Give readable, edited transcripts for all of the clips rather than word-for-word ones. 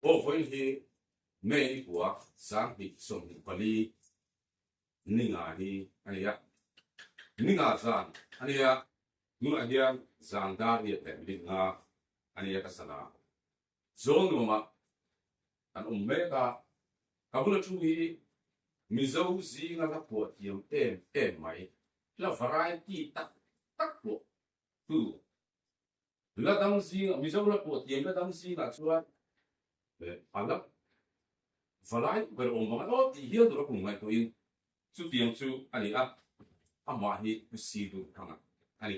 o foi hi me kwa sang hi som hi pali ninga hi ania ninga zan ania nu ahian zang da hi te ninga ania kasana zong no ma an ummeka kabula tu hi mizo zi nga ka po tiam em mai la variety tak tak po tu la dang zi mizo la po tiam la dang zi nga chuan alap valai ber om ma o ti hial do ko ngai to in chu tiang chu ani a ama hi ku si du thanga ani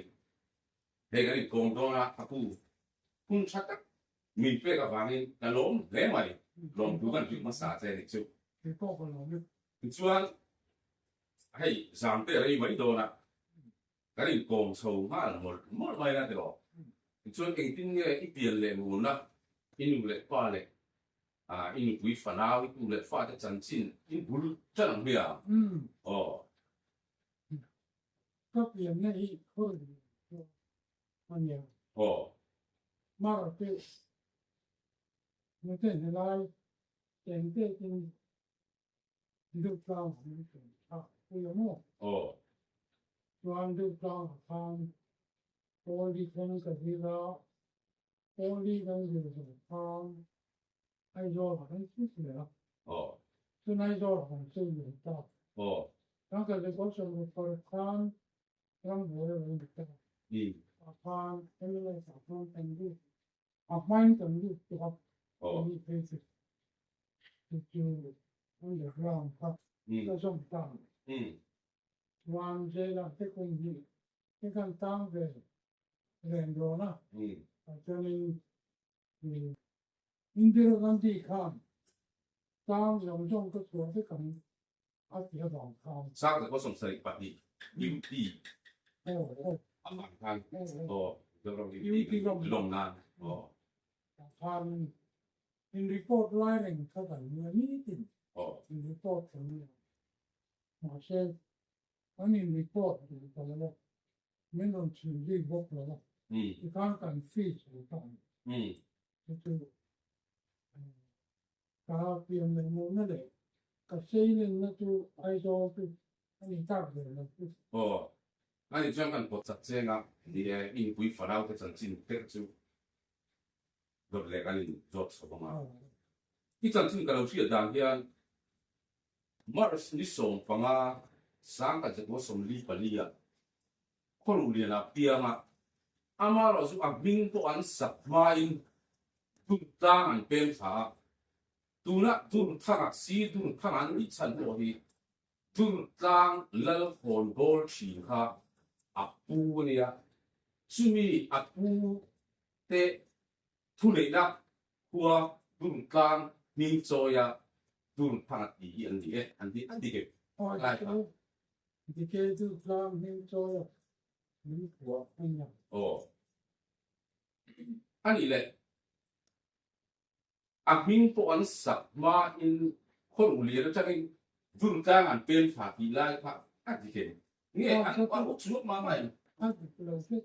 he ga ni kong do na apu kun chatak min pe ka wangin na lom le mai lom du kan pi ma sa che ni chu chuan hay giảm cái đấy mấy đồ nè cái này còn sầu mà là một mai ra thì đó chuan cái tin nghe ít tiền lệ nguồn nè in lệ pha lệ in quý phần nào in lệ pha cho chân chín in bul chân làm biaก็เปลี่ยนในอีกคนมันอย่างมากที่มันเป็นอะไรเก่งเก่งดูกลางมันเป็นคุยมั่ววันดูกลางทางโอลีกันกับที่เราโอลีกันอยู่ทางไอโซ่ของที่เสียซึ่งไอโซ่ของที่อยู่ต่อตั้งแต่เด็กก็จะมีคนทางร่างหัวเราอยู่ต่อทางเป็นอะไรสักทางเป็นรูปไม่เป็นรูปตัวมีเป็นสิ่งที่มันเดือดร้อนครับก็ส่งต่างวันเจริญที่คงดีที่การตั้งเป็นเรียนรู้นะจะมีอินเดียกันที่ข้ามตั้งอย่างจงก็สวยที่กันอาเซียนของเขาสร้างแต่ก็สงสัยปฏิยูทีอันหลังทางเดี๋ยวเรายูทีลงนานทางอินรีพอร์ตไลน์เขาแต่เมื่อนี้ติดอินรีพอร์ตถึงหมอเช่นอันนี้รีพอร์ตถึงตอนนั้นไม่ต้องชื่อรีบอกแล้วที่ข้างกันฟีชหรือต่างก็คือการเปลี่ยนในมุมนั่นเองก็ใช้เรื่องนั้นคือไอโดคืออันนี้ต่างเลยนะอันนี้ช่วงกันปวดจัดเจงอ่ะนี่อินคุยฝรั่งก็จะจินเทคจูโดดเล็กอันนี้จดสบมาที่จันจินกันเราเชื่อดังเฮียนมาร์สนิสงฟังอ่ะสังกัดจะว่าสมลีปลีอ่ะคนรู้เรียนอ่ะเปียงอ่ะอามาเราสุอับมิงตัวอันสับมาอินตุตั้งอันเป็นฝาตัวน่ะตัวทั้งอ่ะซีตัวทั้งอันอีฉันตัวที่ตัวตั้งเล่าคนบอลชิงค่ะอับปูเนี่ยซึ่งมีอับปูเตะทุเรศหัวตัวตั้งมิงโซยาตัวทั้งอีอันนี้เก็บอะไรครับที่เกิดตัวตั้งมิงโซยามิงหัวอันนี้อันนี้แหละอับมิงตัวอันสับมาอินคนอุเลียแล้วจะเป็นตัวตั้งอันเป็นฝากีฬาครับอันนี้เก็บนี่อันว่าอุชุดมาใหม่อันนี้เราคิด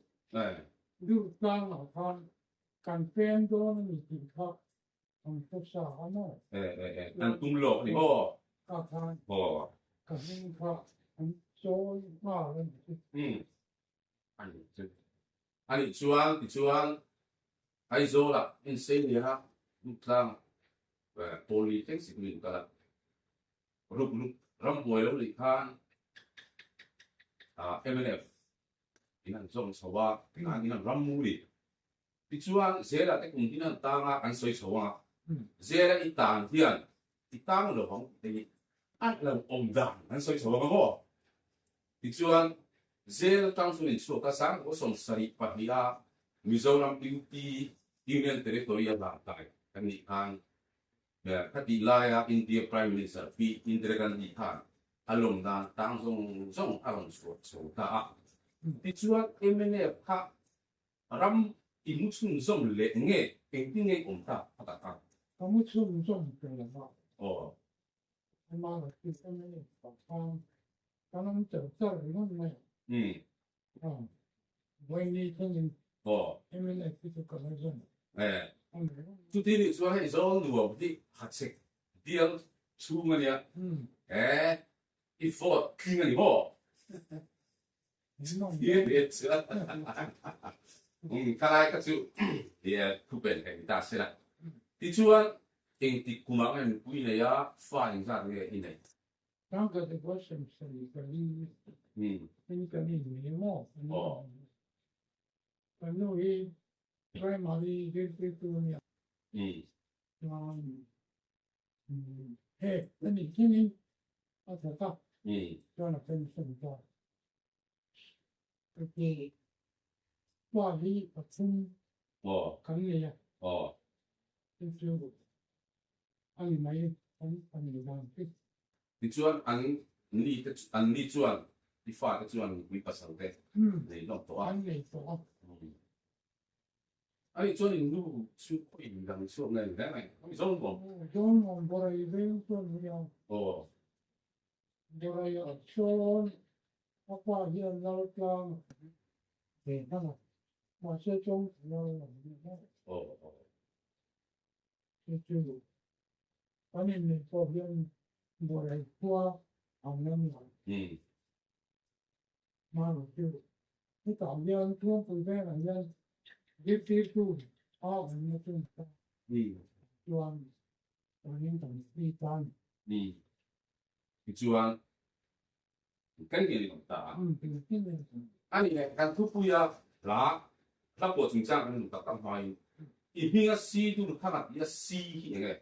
ดูตั้งหลักฐานการเป็นตัวนั้นมีจริงครับผมศึกษาหน่อยอันตุ้มโลกนี่การทานการมิงครับมันโซ่มากเลยอันนี้ชวนไอโซล่ะอินเซนเนี่ยฮะลูกตั้งโพลีเทคนิคนี่ก็ละรูปรำบวยแล้วลิขันMNF ที่นั่นส่งสวะที่นั่นรำมูลีที่ชวนเสียละแต่คุณที่นั่นตั้งอันสวยสวะเสียละอีตานที่อันที่ตั้งหลวงที่อันเราอมดังอันสวยสวะก็บ่ที่ชวนเสียละตั้งส่วนนี้ชัวร์ก็สั่งก็ส่งสริปฏิยามิโซรัมพิวตีUnion Territorial Lantai kan ni ang katilaya India Prime Minister P. Indira Gandhi Khan alom na tang along so ta tichuan MNF ka ram imuchun zong le nge pengting nge ta patata muchun zong pe la ma la ki MNF ka kanang chao ni mai when ni MNF ที่จะก่อเรื่อง chú tin thì cho hay do nửa đi hạt sạch điên chú mà nhá ít phốt khi mà đi bỏ yên biết chưa cái này các chú thì thu tiền cái ta sẽ là thì chú anh thì cũng mang anh quý này á phá hình ra cái này Now that the question says you can eat more. I know he primarily did it to me. Hey, let me give him a cup. John a pension for. Okay. Well, he a thing. Come here. If you. Anh mấy anh làm cái thì chuan anh đi chuan đi pha cái chuan quý bà sang thế này nó to anh này to anh chuan đi nu chú quý đằng xuống này thế này không giống không John on boray bên John nhiều boray ở John qua hiện lâu lang để nó là mà sẽ trong lâu là cái chú anh này có hiện boray qua ông năm mà chú cái tạo nhân thuốc từ bên là nhân give it to all and nothing John anh tổng đi tan thì chuan cái gì cũng ta anh này càng thu vui à là bộ chính trang anh được tặng hoài ít khi si tu được khác là si như này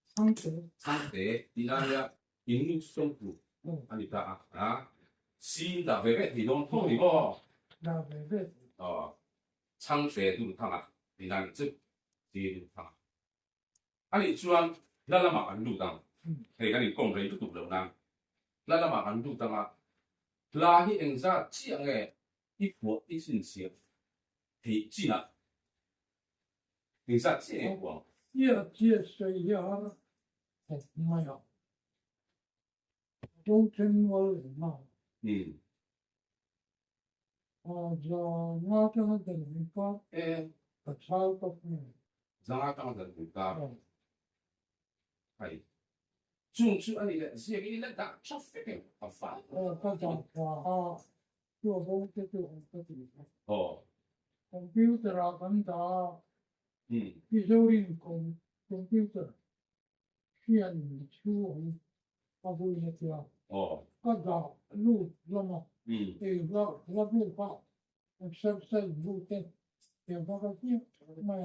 상태 디나리아 인육성부 아니다 si là về cái thì nó thôi thì có là về về 상태 tu thằng thì là tức thì thằng anh chuan là mà anh đủ tăng thì cái này công cái tụ đầu năng là mà anh đủ tăng là hi anh ra chỉ nghe ít của ít sinh hoạt thì chỉ là anh ra chỉ nghe của chia sẻ ya mà don't chân vào mà giờ nó cho nó thành có cái sao có này ra tăng dần ta hay chung chung anh ấy sẽ cái này đã sắp phết cái phải có chẳng qua chưa có cái gì computer kan ta cái dấu computer hiện chuông có vui hết chưa có đó lưu lắm thì nó lưu vào sắp lưu tên thì có cái gì mà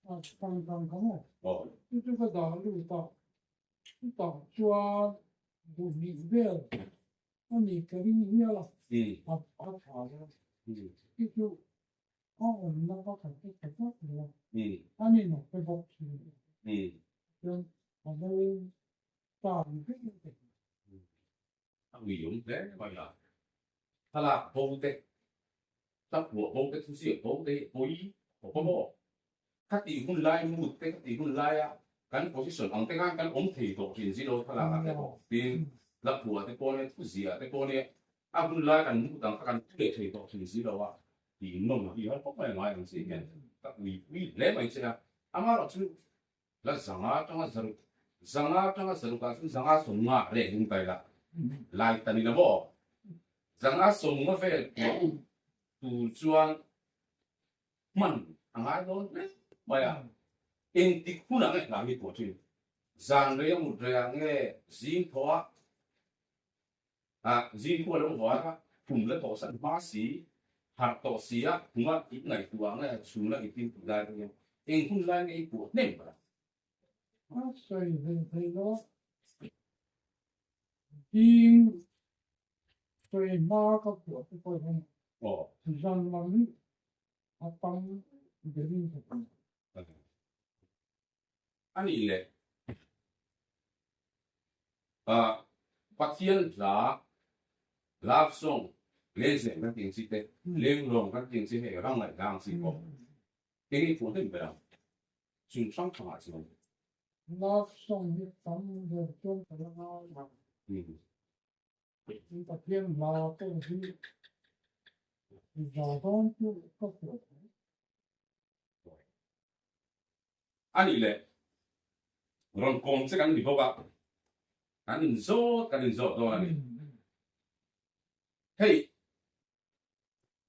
bằng không cái cái đó lưu vào bảo cho bùn nhị về nó nhị cái gì là thảo cái chú nó có cái pháp nữa anh ấy nó cái bọc nên nó tạm cái ví dụ thế gọi làถ้าละโปงเตตั้งหัวโปงเตทุกสิ่งโปงเตโอยหัวโปงคัดตีหุ่นไล่มุดเตคัดตีหุ่นไล่อะกันโพสิชันอังเตกันกันอมถีตัวจริงสิเราถ้าละกันปีนลักหัวเตโปเนี่ยทุกสิ่งเตโปเนี่ยอาหุ่นไล่กันมุดต่างกันทุกเรื่องถีตัวจริงสิเราอะตีนุ่มอะที่เขาพกไปง่ายอย่างสิกันตักวิเล่ไม่ใช่นะอามาเราชื่อแล้วสังอาจังหวะสรุปกันสังอาสงฆ์อะไรถึงไปละไล่ตันนี่ละบ่สังอาสงฆ์มาเฟรตูจวนมันอังไงโดนไม่อะเอ็นติคุณอะไรหลังนี้ตัวจริงจังเรียงหมดเรียงเงี้ยจีนทัวจีนทัวแล้วหัวครับผมแล้วต่อสันมาสีหักต่อสีอ่ะผมว่าอีกไหนตัวเงี้ยสูงแล้วอีกทีตัวได้ตรงนี้เอ็งคุณไล่เงี้ยปวดเน่มปะ所以很多因所以马个国的过程让人帮别人anh ấy lệ phát hiện ra lạp song lên diện các tiếng sĩ tệ lên lòng các tiếng sĩ hệ răng lại đang sĩ có cái phụ hình về đâu chúng sang thằng hạt rồi nó xong như tấm được chung phải nó làm chúng ta thêm vào cái gì giờ đó chưa có cửa 安尼咧，orang konsep kan dibawa kan zo to ani hey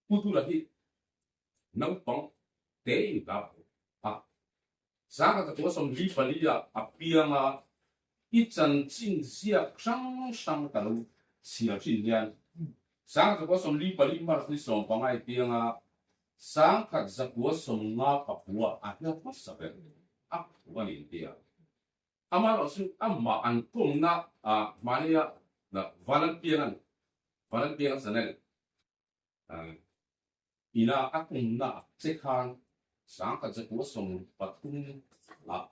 putu lagi nang pang te ka a sa ka to som li pali ya apia ma i chan chin sia sang sang ka lu sia chin yan sa ka to som li pali ma ni som pang ai pia nga sang ka za ko som nga papua a na pa sa pe a wa ni dia ama lo su amma an kong na a mania na volunteer sanel ina akong na sekhan sang ka ko som patung a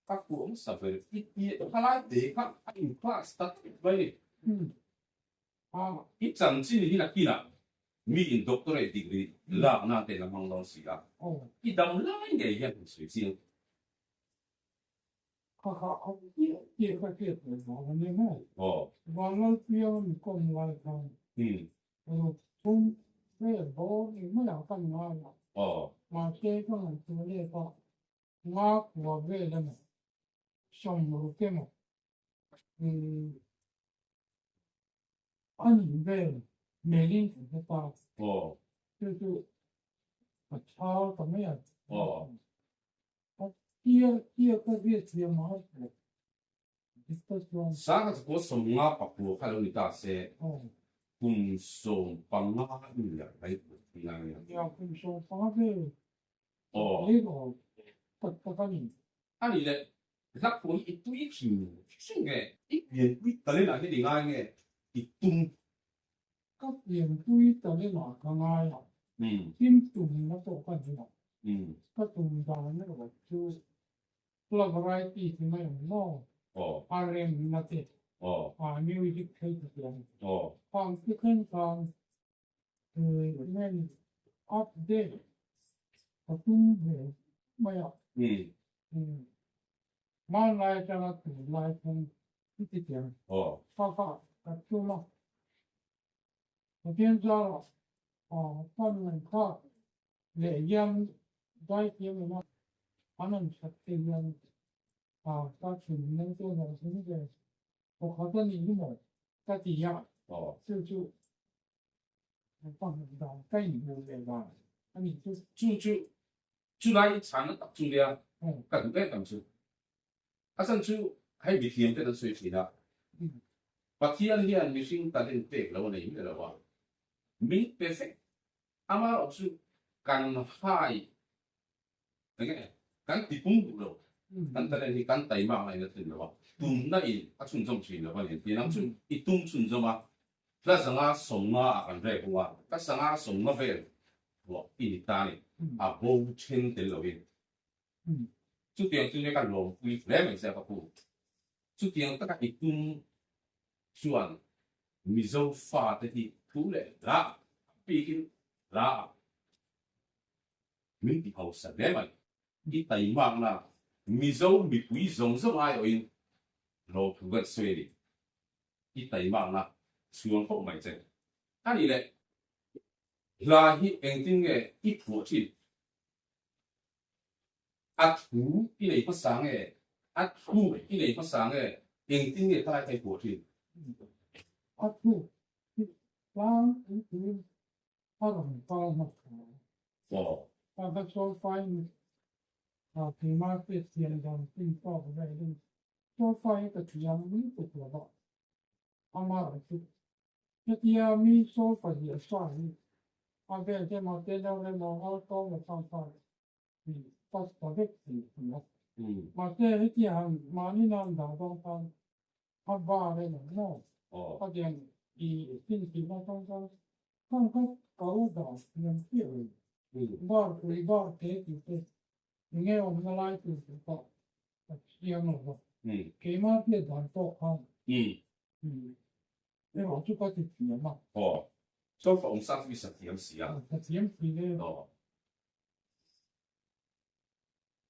aku sa ver i halai de ka in class ta bai i chan chi ni na kina mi in doctorate degree la na te na mang lo si a i dam lai de yan sui jing 好，也快变成我们那哦，完了标你过来看，从那波你们俩干嘛了？马街上做那个，我为了嘛，项目的嘛，按你为每年怎么发？就是抄怎么样？第二个月节麻烦，一个装。啥个我什么啊？不看到你大些，送帮啊你呀，来那样。要送帮的，那个不干你。按你嘞，那我一堆钱，是个一年堆，但你那些另外个一吨，个年堆但你哪个爱呀？天吨那多干什么？个吨单那个就。la variety di mai no RM na te music kai te yan pang ki kan pang men update atung he maya ma lai ta na tu lai kan ki te yan ka tu ma bien za pan men ka le yan dai ki ma 하는 작대면 다 주는 거는 이제 어떤 이유로 까지야就放到该你们那吧，那你就来长的就的啊，更别等住，甚至还没天的水平啊，把天呢你先打点对了，我那有了话，没perfect，阿妈老师干嗨，那个。kan tipung lo kan tala ni kan tai ma ai na tin lo tum na in a chun jong chin lo ni ti nang chun i tum chun joma la sanga songa kan re ko ka sanga songa ve lo i ta ni a bo chen de lo in chu tiang chu ne ka lo wi le mai sa ka pu chu tiang ta ka i tum chuan mi zo fa te ti tu le la pi kin la min ti hau sa le mai đi tây mang là mi dâu mi quý giống giống ai ở in lô thủ vật xuê đi tây mang là xuống không mày chơi anh đi lệ là hi anh tin nghe ít phụ chi à thú cái này có sáng nghe à thú cái này có sáng nghe anh tin nghe ta hay phụ chi à thú lang cái làm mà ta cho phải thì market tiền đồng tin to về đi cho phải cái tiền mỹ tục là đó mà là cái tiền mỹ số phải là sao đi về cái mà tiền đâu lên nó to là sao thì có cái gì đó mà cái tiền mà đi làm đó đâu ba đây là nó có tiền thì tin thì nó không có đó tiền tiền ba thế thì nghe ông nói lại từ đó tiền nó cái mà tiền đoàn to không nhưng mà chú có tiền mà số phòng sát vì thực tiễn gì à tiền thì đấy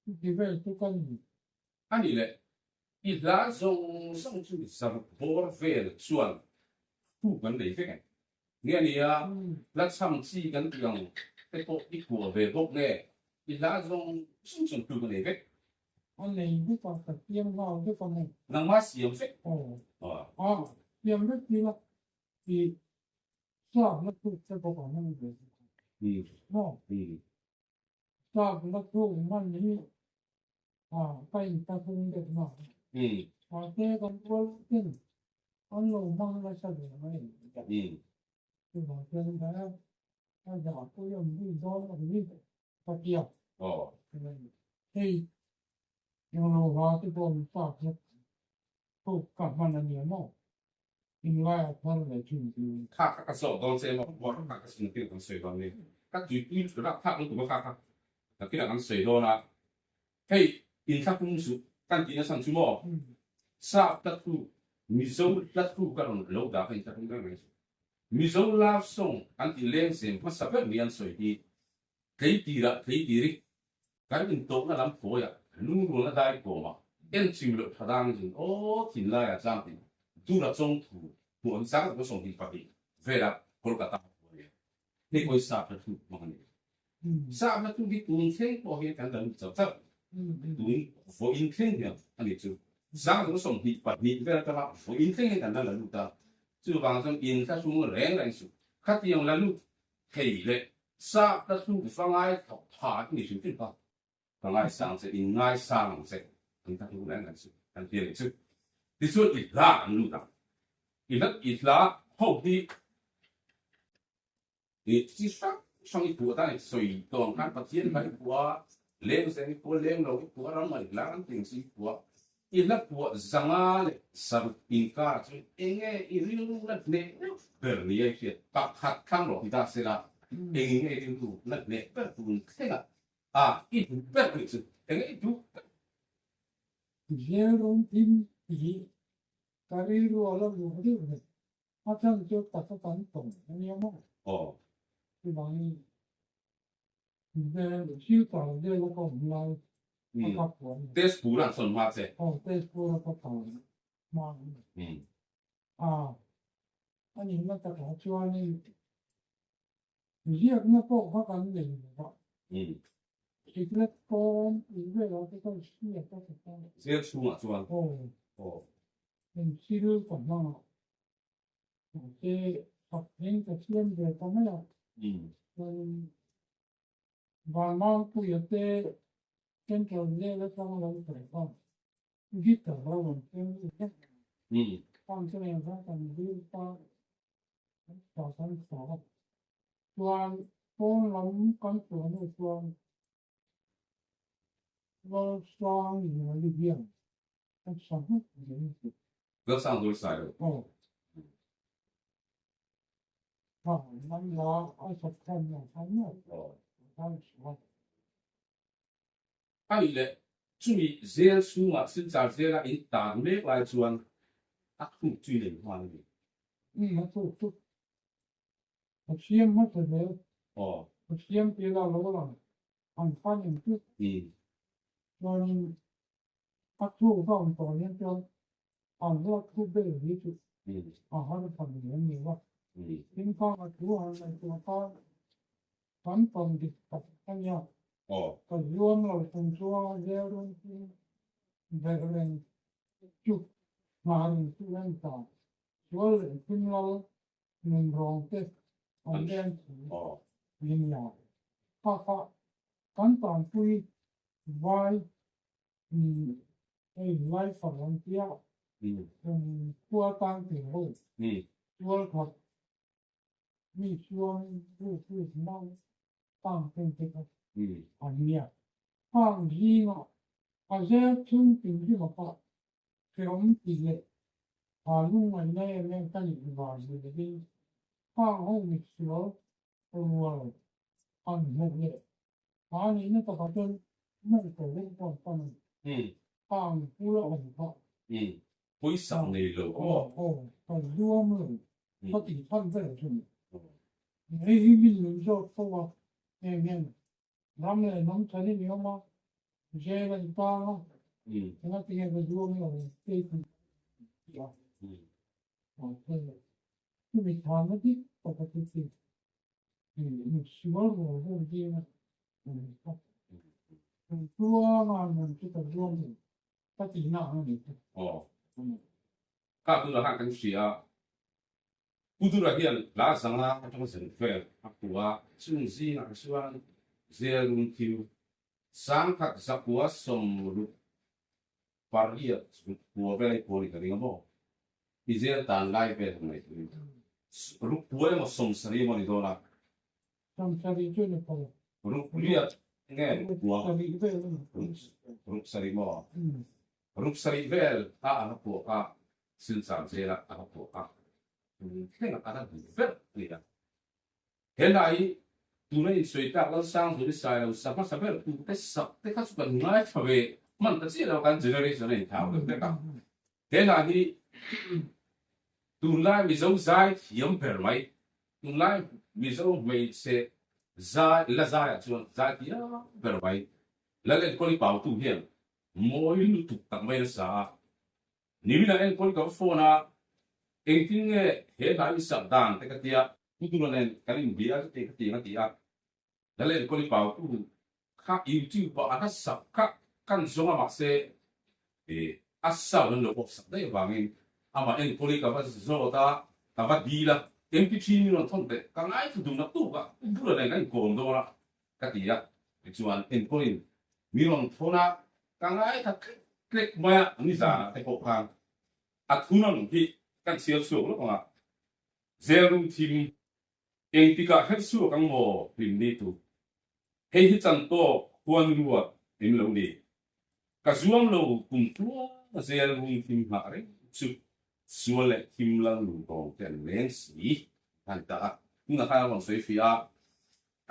thì về chú có gì anh đi lệ ít lá dùng xong chú sản bor về chuan tu vấn đề thế này nghe đi à lá chăm chỉ gần tiếng cái bộ ít của về bốc nghe ít lá dùng xong tu vấn đề thế anh này biết còn tập tiêm vào cái con này nang ma siam fe ồ ờ tiêm rất chi là thì sao nó thuộc cái bộ phận này được ừ nó ừ sao nó thuộcมันนี่ไปตะพุงเด็กหน่อย ừ แค่กันตัวขึ้นอันลงมันไม่ใช่เลยไม่ ừ คือบอกเพื่อนแล้วถ้าอยากก็ยังวิ่งซ้อนแบบนี้ตะเกียบ ờ ที่ยังเราว่าที่โดนฝากถูกกลับมันอันเนี้ยมั้งอินไล่ท่านเลยจริงจริง khác các sổ đón xem mà khác các sinh tiền con sợi đón đi các chủ yếu là khác nó cũng khác khác là cái là con sợi đón là hey in khác cũng số căn chỉ là sang chú mò อืม sa đất khu mi sâu đất khu các đồng lâu đã phải chắc cũng cái này mi sâu la sông anh chỉ lên xem mà sắp hết miền sợi đi thấy đi đi cái mình tốt là lắm phố ya luôn luôn là đại cổ mà em chịu được thật đang gì ô thì lại là trang thì tu là trong thủ muốn sáng có sống đi phải đi về là Kolkataนี่ก็ทราบแล้วทุกมัน อืม ทราบแล้วทุกที่ตัวเองพอเห็นกันแล้วจะทราบ อืม ตัวฝนอินเทนเนี่ยอันนี้จู่ทราบก็ส่งที่ปัดนี้เวลาจะรับฝนอินเทนกันแล้วรู้ตาจู่บางส่วนอินถ้าช่วงแรงสุดขัดยังแล้วรู้เฮ้ยเลยทราบแล้วทุกฟังไอ้ผ่าที่นี่สุดที่ป่ะฟังไอ้สร้างเสร็จอินไอ้สร้างเสร็จอันนั้นทุกแรงสุดอันเดียวสุดที่สุดอีกล้านรู้ตาอีกล้านพวกที่นี่ที่上一波但係水當間發展喺波，靚成波靚路波，諗埋冷定是波，一粒波上啊咧，十邊家就應該一路那呢，per你一些白客康落去打死啦，應該一路那呢不分開啦，一路不分是，應該一路เยรุ่งทิมปีการีรัวแล้วอยู่ที่ไหนถ้าท่านจะตัดสันตรงอันนี้มั้ง 哦， ที่บางทีเดินชื่อต่อเดินแล้วก็เราขับหัว 這是古人神話啫， เตะตัวแล้วก็ต่อมา อันนี้มันจะขอช่วยนี่เรียกนักโทษเขากันหนึ่งว่าอีกเล็กก้อนอีกเรื่องเราจะต้องเชื่อต้องต้อง 這個書嘛，書啊， โอ้ 哦， เป็นชื่อของเราเจ๊ปักเองกับเชื่อมเดียวกันไม่หรอกมันบางมากผู้ใหญ่เต้เป็นคนเล่แล้วต้องเราใส่ก็ยึดกับเราเป็นความเชื่อของการยึดต่อการสอบส่วนต้นลำกันส่วนส่วนเราสร้างอย่างเดียวต้องสร้างอย่างนี้ 嗰三都曬咯， โอ้มันรอไอ้สักคนอย่างฉันเนี่ย 哦， ต้องสอน 啊，伊咧注意這書嘛，是在這個因大咩來轉，空最靈化嘅， มันถูกเชื่อมมาเสร็จแล้ว 哦， เชื่อมเปล่าแล้วก็อันฟันอย่างที่ตอนพักทู่ก็ตอนนี้จนอันว่าทู่เบลที่สุดเขาจะทำอย่างนี้ว่าทิ้งข้าวทู่อะไรตัวก็ฟันตรงดิบกับทั้งยอด 哦， ก็รวมเราเป็นตัวเดียวรวมที่แบบเรื่องจุดมาถึงที่เรื่องต่อช่วยขึ้นเราหนึ่งรองเต็มอันเรื่อง 哦， ยินยาถ้าขั้นตอนคุยไว้ไว้ฝังเที่ยวเป็นตัวตั้งถึงรูปตัวกับมีช่วงรูปนั่งตั้งเป็นเอกอันเนี้ยตั้งที่เนาะอาจจะถึงถึงที่บอกว่าเขียนตีเลยพาลุงมันแม่ตั้งอยู่บ้านเลยที่ตั้งห้องมิกซ์แล้วตัวอันหมดเลยอันนี้เนี่ยก็เป็นไม่ตัวเล็กตัวตั้งตั้งผู้ละองค์พระ 會神嚟咯，很多嘛，他底盘在这里，没一民就说啊，面，他们能成立了吗？现在你帮啊，那这个如果没有这个，对，因为他们的这个就是，希望我后边呢，多嘛，这个用的，它底那那里，哦，嗯，卡杜拉哈跟谁啊？布杜拉hier拉上啊，他们是非啊，古啊，甚至啊，是吧？这种就上卡萨古啊，什么法律啊，古为来古里个那个么？你这单来别什么？如果我什么事情么你做啦？像这里这里跑，如你啊，应该古啊，这里一辈子，如事情么？嗯，如事情wel啊，古啊，身上这啦啊古啊，听啊，那古fel你啊。hiện nay tụi nó suy tạo nó sang tụi nó xài là sao mà sao biết tụi cái sập cái các bạn ngay phải về mình ta chỉ là cái generation này thảo được đấy cả hiện nay thì tụi nó bị dấu dài hiếm phải mấy tụi nó bị dấu về sẽ dài là dài à chứ dài thì phải mấy là cái con đi bảo tụi hiện mỗi lúc tụi tặng mấy là sao nếu là em con có phone à em tin nghe hiện nay sập đàn cái kia tutulan kaling biya te katinga tia dale ko li pau tu kha youtube pa aka sap kha kan zonga makse e asa lo ko sap dai wangin ama en ko li ka ba zo ta ka ba di la mp3 ni no thon te ka ngai tu na tu ka tu la ngai ko ndo la ka tia chuan en ko li mi ron thona ka ngai ta click ma ni za te ko khang a thuna no ki kan sial su lo ko zero team em tika hết số căng mồ tìm đi tu hay hết chân to quan lúa tìm lâu đi cả zuam lâu cùng tua giờ luôn tìm hạ đấy chụp xua lệ tìm lâu lù đồ tiền lên sĩ thành ta nhưng mà khai bằng suy phi à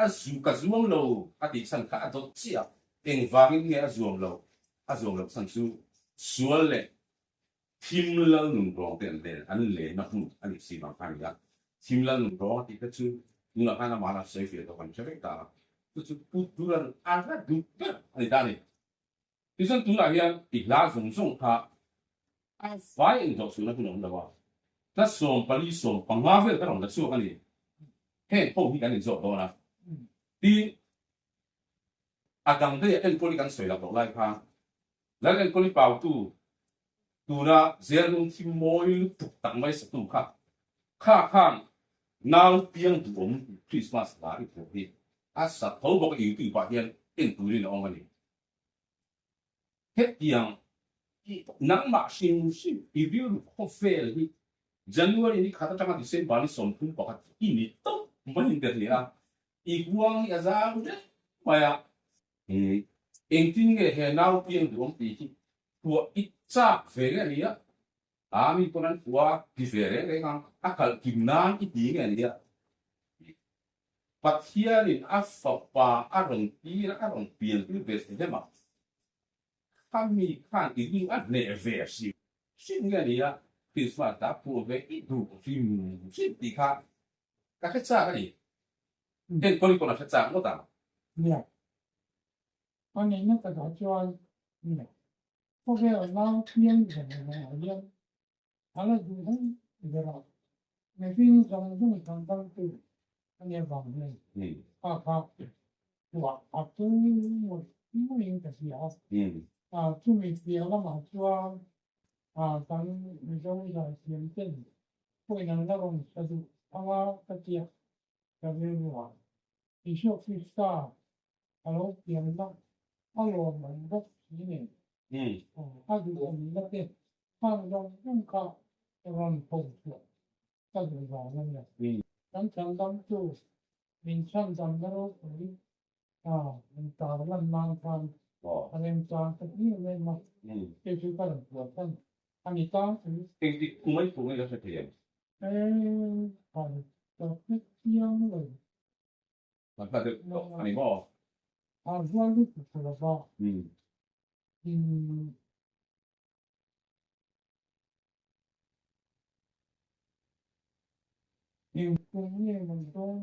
zu cả zuam lâu à đi sang cả đồ chia em vang nghe zuam lâu sang su xua lệ tìm lâu lù đồ tiền lên anh lên nó không anh xí bằng khai ra Simlan đó thì cái chú nhưng mà anh mà là xây phía đó còn chưa biết ta cái chú tu là ăn rất đúng anh ta này thì xong tu là hiện ít lá dùng dùng ha phải anh cho xuống nó cũng được vào nó xuống bali xuống bằng hoa về cái đồng nó xuống cái này hết hậu thì cái này做到啦thì cầm cái anh cô đi cầm水了落来哈แล้วanh cô đi bảo tu là giờ luôn thì mỗi tục tặng mấy sự tu khác khác khác nào tiếng tuồng Christmas là cái phổ biến, sát thấu một cái yếu tố phát hiện, in tụi nó ông này, hết tiếng, nắng mà xin review không fail đi, January này khá là cái xem bản sống cũng có cái in tốt, mà hiện tại là, quang ya ra rồi, mà em tin cái hệ nào tiếng tuồng thì của ít chắc về cái này ami konan kuwa difere dengan akal kimnan itinga dia pathiarin afapa arong tira arong piel tu vesti ma kami kan ini adne versi singa dia kiswa ta pu ve itu film sintika ka khatsa ni den koli kona khatsa mo ta nè, con này nó cái đó cho nè, có cái ở lao thiên rồi này ở đây đó là gì đấy bây giờ ngày phim trong cái mình đang từ anh em vào này học học cái một mình cái gì chúng mình hiểu là mà cho当你说那个行政会能那种就是大家就是我你需要去上然后别人那我们的体验他如果你那边放到更高让碰触，这种话那个，咱相当就民唱咱那个属于你打了慢看，anh唱cái gì lên mà, cái thứ cái là của thân, anh ta thì cái gì cũng mấy phụ người ta sẽ còn có cái tiếng rồi, mà ta được anh bỏ doa lúc của là bỏ, nhưng cũng như mình có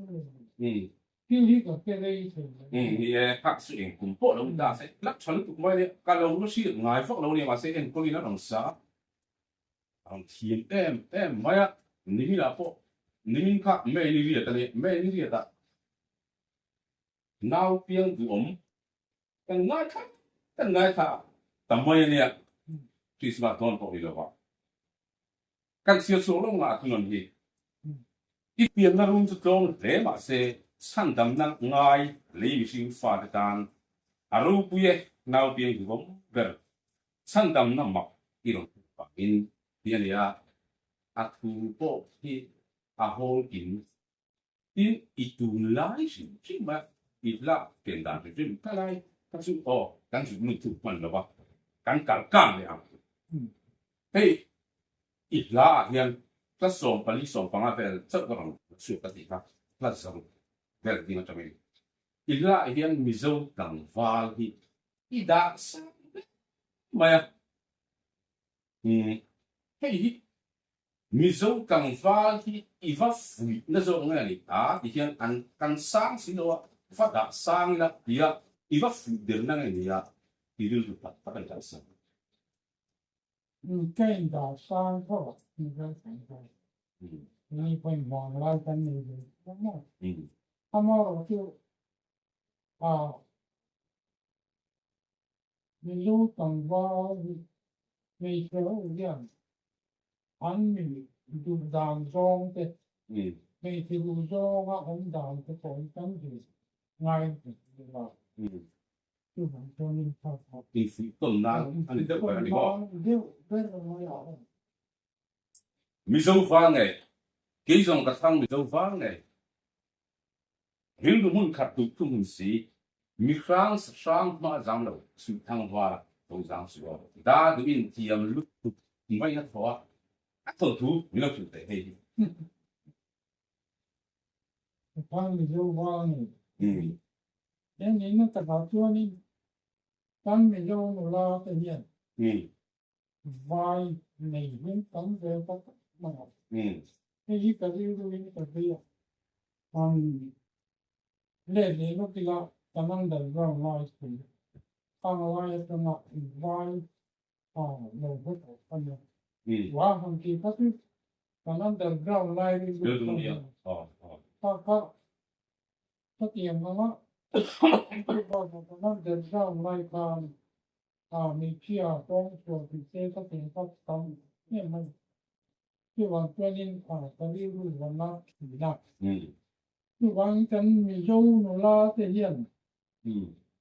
cái lý của cái đây thì các sự kiện cùng bộ chúng ta sẽ lắp chuẩn tụng mấy đấy cái lâu nó sử dụng ngài phước lâu này mà sẽ có gì nó đồng xã đồng thiên em mấy á nín là bộ nín khác mấy lý việc này mấy lý việc đó nào tiếng từ ống kan ngai tha tamai ne Christmas don ko ilo ba kan siêu số lo nga tu non hi i pian na rung chu tong le ma se san dam nang ngai le mi sing fa ta tan aru puye nau pian ki bom ber san dam na mak i ro pa in pian ya a thu po hi a hol in i tu lai si ma i la ken dan ri ka lai ka su o kan su nu tu man lo ba kan kal le a hey ít là hiện các số bản lý số bằng áp về chất của nó sự các gì khác là sao về cái nó cho mình ít là hiện mình dâu càng vào thì ít đã sao mà hey mình dâu càng vào thì ít phát phụ nó dâu ngay này thì hiện ăn càng sáng xin đó phát đã sáng là thì ít phát phụ đến ngay này thì được bắt bắt đầu sáng cái đó sang thôi mình phải thành thôiนี่เป็นมองไล่กันนี่เลยทั้งหมดถ้ามองที่ไม่รู้ต้องว่าไม่เชื่อเรื่องอันนี้ดูดังจงแต่ไม่ที่ดูจงว่าอันดังจะคนตั้งอยู่ง่ายที่สุดละที่ผมตัวนี้ชอบ thì phụ tuần nào anh đi đâu phải anh đi bỏ mi dâu phá này cái dòng cả thang mi dâu phá này riêng muốn khát tụt không muốn xí mi sang mà giảm đâu sự thăng hoa đâu giảm sự đó đã được in thì lúc tụt mấy hết hoa các thằng thú mi đâu chịu để hay thang mi dâu phá này cái này nó tập hợp cho nên thang mi dâu nó là cái gì vai này những tấm về các mà cái cái gì cái gì lệ lệ nó thì là tấm năng đời vào ngoài thì tăng ngoài tấm năng vai nó rất là quan trọng và hàng kỳ các cái tấm năng đời vào ngoài thì các tiền nó tấm năng đời vào ngoài cònมีเที่ยวต้องส่วนพิเศษก็เป็นก็ต้องเนี่ยมันที่ว่าตัวนี้ตัวนี้รู้ว่านักขี่นักที่ว่ากันมีโยนลาเทียน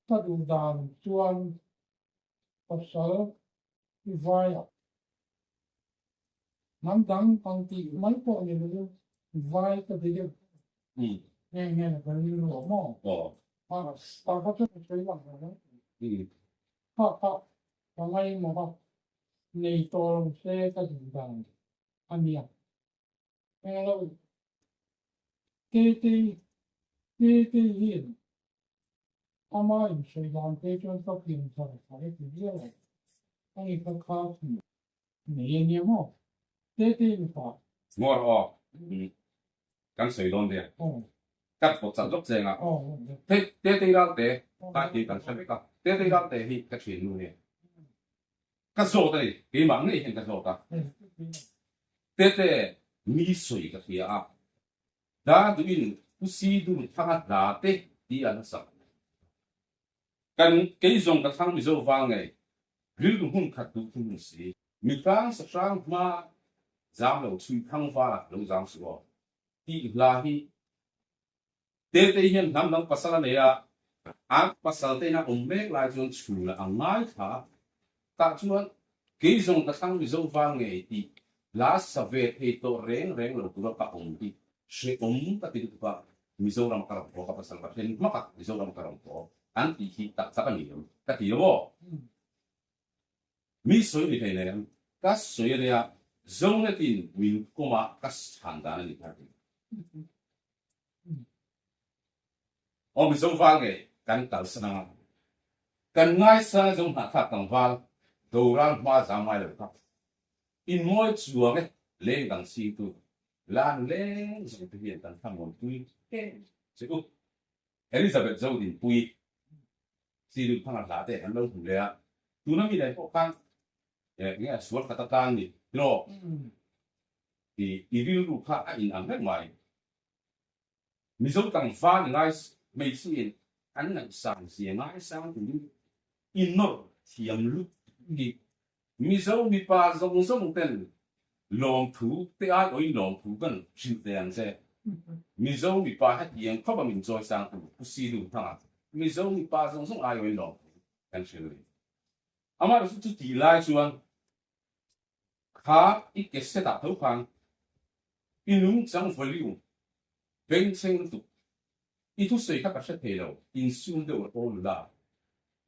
ถ้าดูดานชวนภาษาที่ว่าน้ำดังบางทีไม่พอเนี่ยเลยว่าก็เดียวเนี่ยก็มีหลวงพ่อตาเขาจะใช้หลังนะทำไมหมอในตัวเส้ก็ถึงดังอันเนี้ยแล้วที่เห็นทำไมใช้ดังที่จนต้องเปลี่ยนใจอะไรที่เรื่องอันนี้ก็ข้าวเนี่ยมั้งที่มีป่ะ ngồi ọ cắn sấy đòn đấy cắt bột sắn dốc dày à thế ra để ta chỉ cần xem cái thế ra để thì cái chuyện luôn nè cái số đây cái mảng này hiện cái số ta thế mi sấy cái gì à đã tụi mình si tụi mình thằng đã thế đi ăn sao cái dòng cái thằng mi dâu vàng này riêng cũng không khát tụi mình xí mi phang sang mà giảm lâu suy thăng pha lâu giảm số thì là hi tê hiện năm năm pasal này à pasal tê na mấy lại chọn chủ là ang mai thà ta chọn cái dòng cái thằng dâu vàng này thì lá sa về thì to reng lâu tụi nó thì sẽ ta thì tụi mi dâu làm karam ko pasal ba then maka mi dâu làm karam ko an thì hi ta sa kan niệm ta thì đó mi soi ni này cái soi này dâu này thì mình có mà cái sản đàn này thôi ông dâu vàng này cần tạo sinh cần ngay sang dâu hạt hạt tầng vàng đầu ran hoa giảm mai được không in mỗi chuồng ấy lên đằng xì tu lan lên rồi thực hiện đằng tham một tuy sẽ úp Elizabeth dâu thì tuy xì được thằng là để anh lâu cũng lẽ tu nó bị này khó khăn nghĩa là suốt kata tang ni no thì review lu kha in ang hết mai mi zo tang fa ngai mei si an nang sang si ngai sang tu in nor thiam lu ni mi zo mi pa zong zong ten long thu te ai oi long thu kan sin te ang se mi zo mi pa hat yang kho ba min joy sang ku si lu ta mi zo mi pa zong zong ai oi long kan sin lu ama su tu ti lai chuan kha i ke se da thau phang inung chang volume ben cheng tu i tu sei ka ka se te lo in sun de o la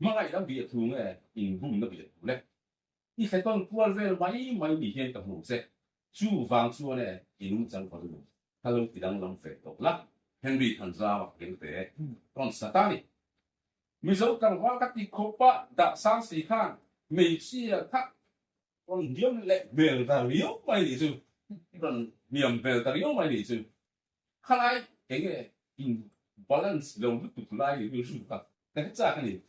ma ai da bi thu nge in bum na bi le i khai ton pual vel mai ni hian ka mu se chu wang chu ne inung chang volume hello ti dang long fe to la henry han za wa ken te kon satani mi zo kan wa ka ti ko pa da sang si khan mi si ka con diom lệ bèl ta liếu mày đi chứ còn niềm bèl ta liếu mày đi chứ khai ai cái nghe in balance lâu lúc tụt lại thì sự cả cái chắc cái này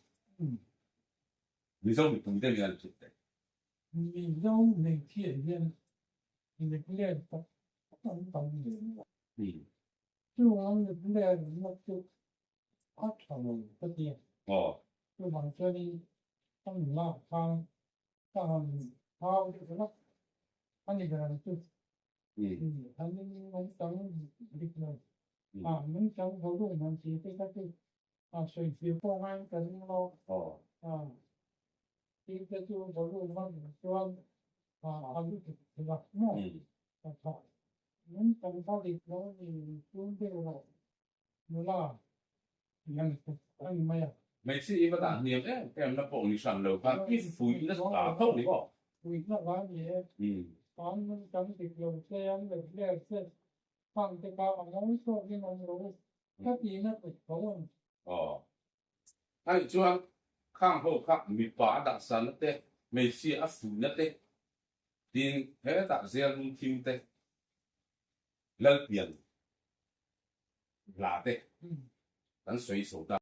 vì sao mình cũng đây là chuyện đấy mình đâu mình thiện nhân mình lên tổng tổng chứ không được lên một chút phát triển tất nhiên chứ bằng cho đi trong là thang thang cái nó anh đi làm chút anh muốn sống đi rồi muốn sống hậu luôn làm gì cái suy phiêu phong anh cái nó thì cái chú hậu luôn văn cho anh đi thì là nó thôi muốn sống sao đi nó thì cũng đều là nhân anh mày每次一个大年哎，给人家帮你上楼看，一扶一那是大头的哦。vì nó là gì con mình trong việc dùng xem được để xem khoảng cái bao nó số cái nó rồi cái gì nó phải có không anh cho khang hậu khắc mi phá đặc sản thế, mấy次啊扶那thế, tiền hết đặc sản luôn thiếu thế, lấy tiền là thế,咱随手的。